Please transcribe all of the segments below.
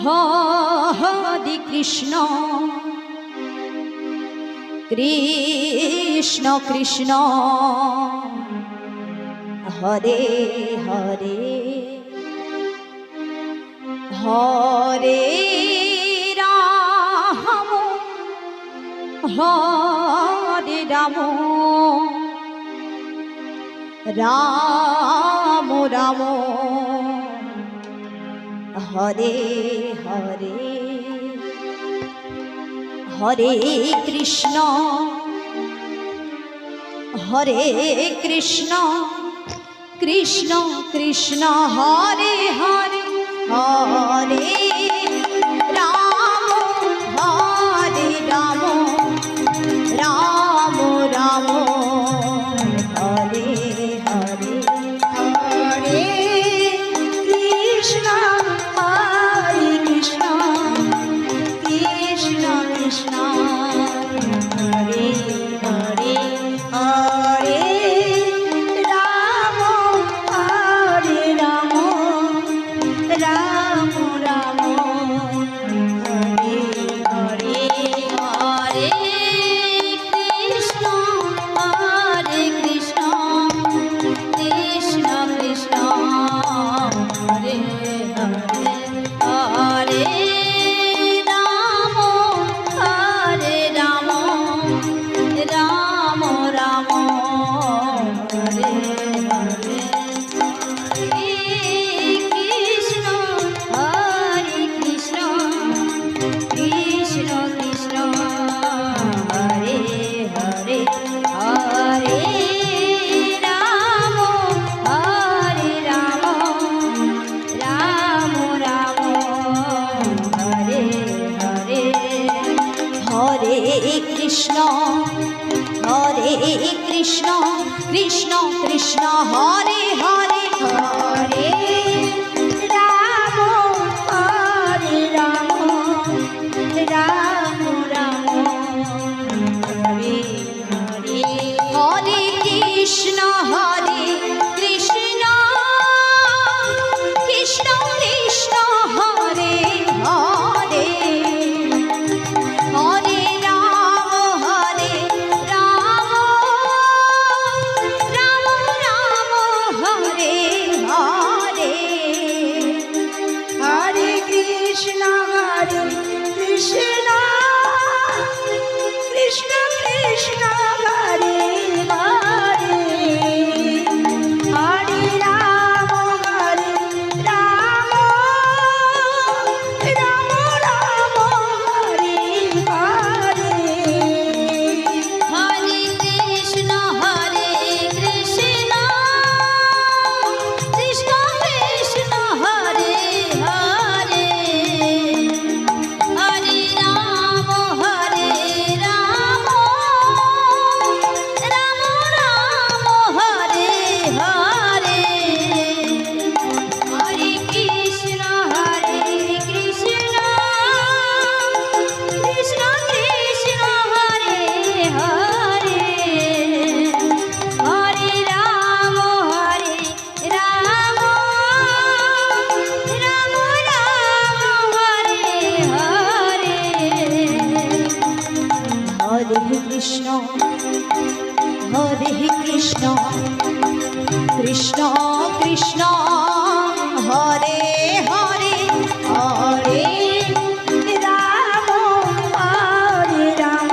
Hare Krishna Krishna Krishna Hare Hare Hare Ram Hare Ram Ram Ram Hare Hare Hare Krishna Krishna Krishna Hare Hare Hare Ram Hare Ram Ram Ram Hare Hare Hare Krishna Krishna Krishna Krishna Hare Hare Hare Ram Hare Ram Ram Ram Hare Hare Hare Krishna Krishna Krishna Krishna Hare Hare Hare Ram Hare Ram Ram Ram Hare Hare Krishna Krishna Krishna Krishna Hare Hare Hare Ram Hare Ram Ram Ram Hare Hare Hare Krishna Krishna Krishna Hare Hare Hare Ram Hare Ram Ram Ram Hare Hare Hare Krishna Krishna Krishna Hare Hare Hare Ram Ram Ram Hare Hare Hare Krishna Krishna Krishna Krishna Hare Hare Hare Ram Ram Ram Hare Hare Hare Krishna Krishna Krishna Krishna Hare Hare Hare Ram Ram Ram Hare Hare Hare Krishna Krishna Krishna Krishna Hare Hare Hare Ram Ram Ram Hare Hare Hare Krishna Krishna Krishna Hare Hare Hare Ram Hare Ram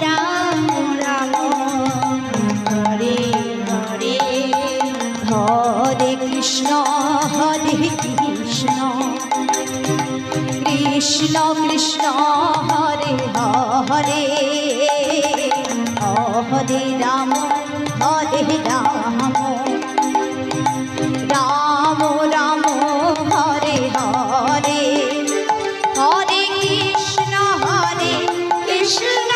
Ram Ram Hare Hare Hare Krishna Krishna Krishna Hare Hare Hare Ram Ram Ram Hare Hare Hare Krishna Krishna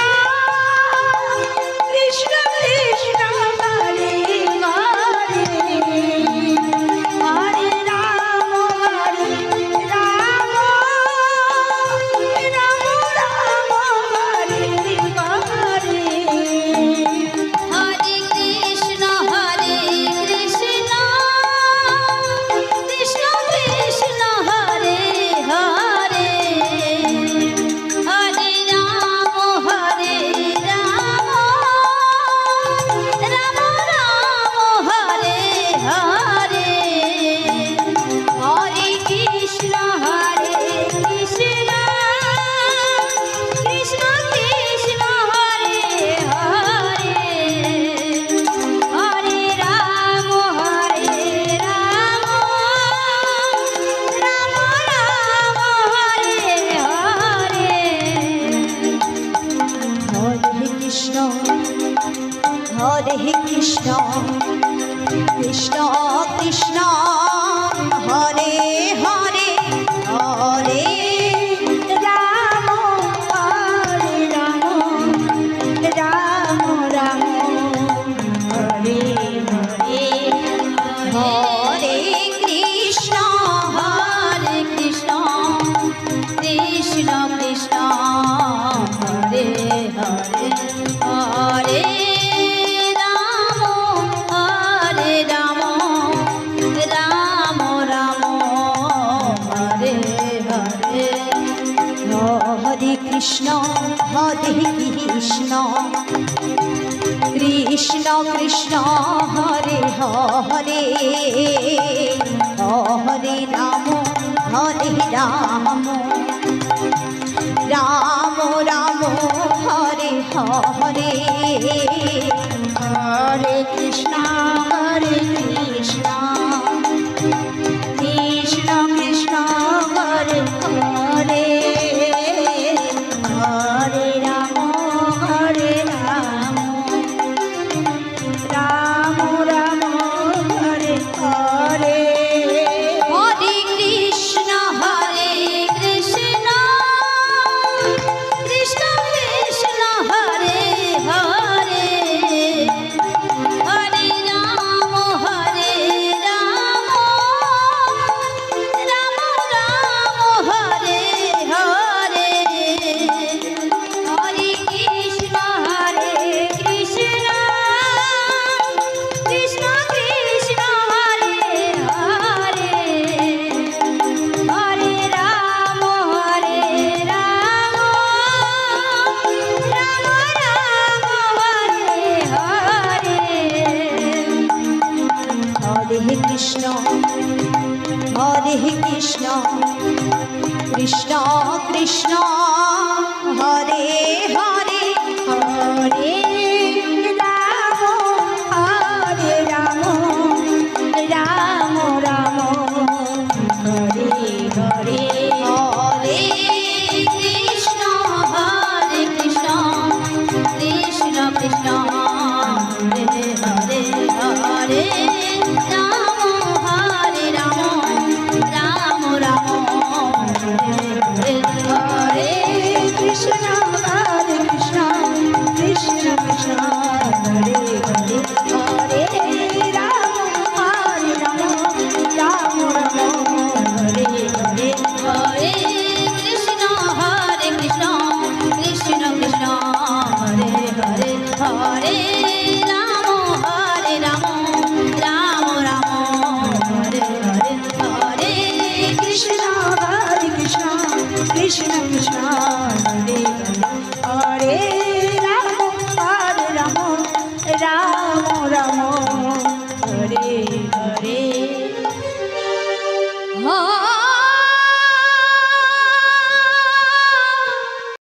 Krishna Krishna Hare Hare Hare Ram Ram Ram Hare Hare Hare Krishna Hare Krishna Krishna Krishna Hare Hare Hare Ram Hare Ram Ram Ram Hare Hare Hare Krishna Krishna Krishna Hare Hare Hare Ram Ram Ram Hare Hare Hare Krishna Krishna Krishna Hare Hare Hare Ram Ram Ram Hare Hare Hare Krishna Krishna Krishna Krishna Hare Hare Hare Ram Ram Ram Hare Hare Hare Krishna Krishna Krishna Hare Hare Hare Ram Ram Ram Ram Hare Hare Hare Krishna Krishna Krishna Krishna Hare Hare Hare Ram Ram Ram Hare Hare Krishna Krishna Krishna Krishna Hare Hare Hare Ram Ram Ram Hare Hare Hare Krishna Krishna Krishna Krishna Hare Hare Hare Ram Ram Ram Hare Hare Hare Krishna Krishna Krishna Krishna